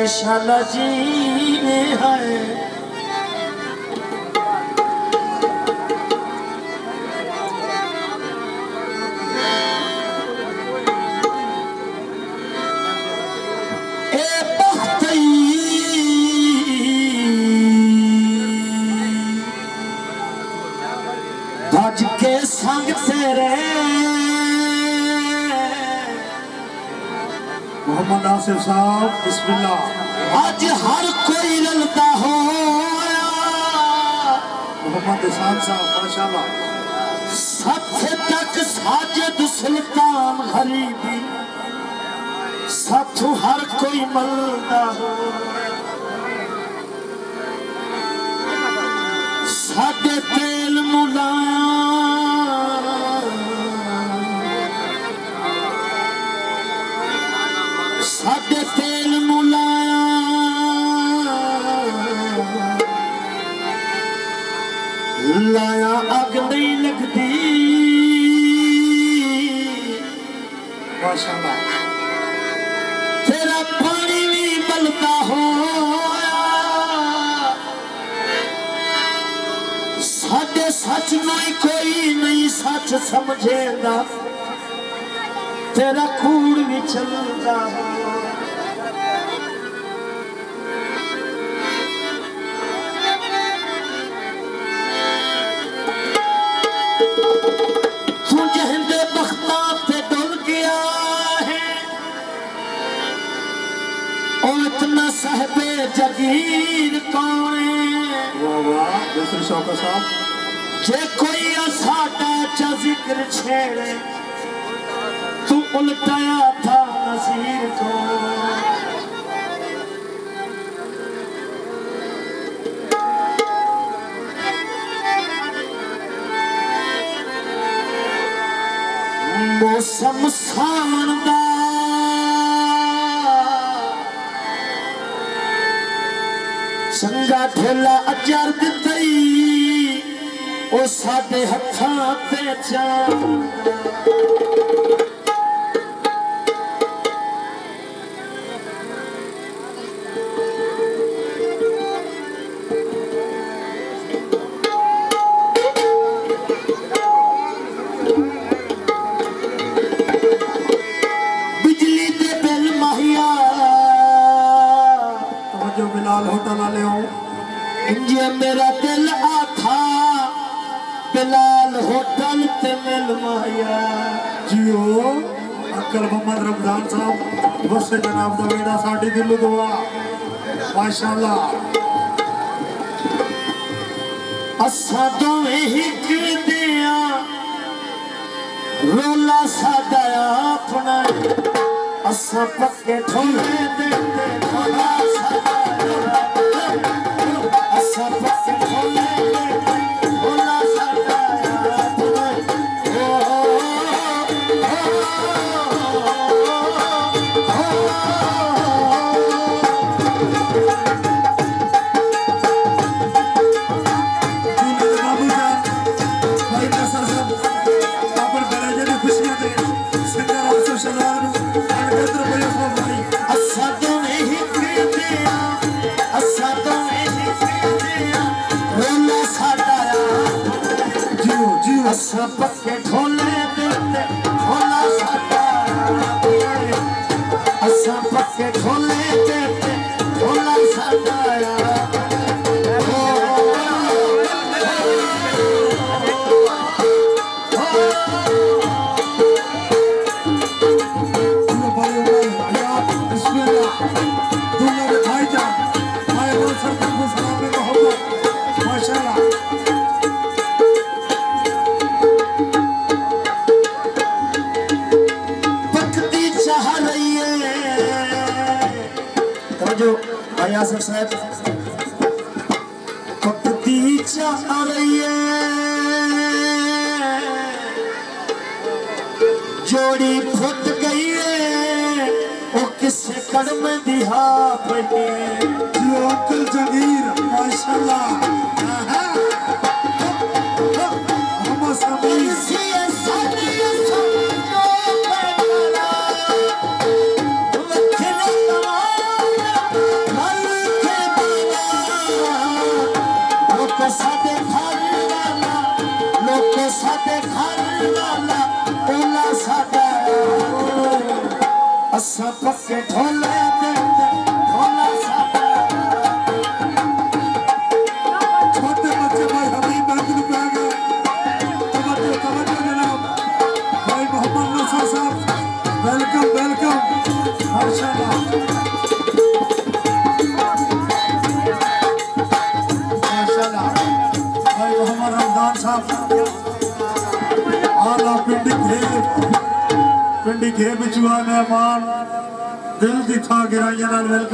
शाला जी है भज के संग तेरे मोहम्मद आसिफ साहब बिस्मिल्लाह। आज हर कोई रलता हो मोहम्मद इसान साहब माशाल्लाह। सबसे तक साजिद सुल्तान गरीबी साथों हर कोई मलदा हो साडे तेल मुलाया साडे तेल मुलाया लाया अग नहीं लगती माशाल्लाह। तेरा पानी भी बलता हो साडे सच में कोई नहीं सच समझेगा तेरा कूड़ भी चलता हो तू जहंदे बख्ता पे डुल गया है और इतना साहबे जगीर कौन है वाह वाह दूसरे शौका साहब। जे कोई साडा चा जिक्र छेड़े तू उल्टाया था नसीर को मौसम सावन दा चंगा ठेला अजर दितई ओ साडे हत्थां ते चांद बिजली दे बिल माहिया जो बिलाल होटल वाले हो इंजे मेरा दिल आथा बिलाल होटल ते मिल माया जियो अक्कल मोहम्मद रमजान साहब वसे जनाब दा बेड़ा साडी दिल दुआ माशाल्लाह। असा दोवें हिक दिया रोला साडा अपना असा पक्के ठोले देते रोला साडा असा पक्के ठोले देते रोला साडा अपना असा पक्के ढोले देते ढोला साडा असा पक्के ढोले देते ढोला साडा आसिफ साहब पकती चाह रही है जोड़ी फुट गई है वो किसे कदम दिहा पड़े जो अक्कल जगीर माशाल्लाह। सके ढोले दे ढोला सादा छोटे बच्चे भाई हबीब महमूद पे आ गए तवज्जो जनाब भाई मोहम्मद नसर साहब वेलकम माशाल्लाह माशाल्लाह भाई मोहम्मद रमजान साहब आला पिंडी घेर विच मेहमान दिल दिखा गिराइया नाल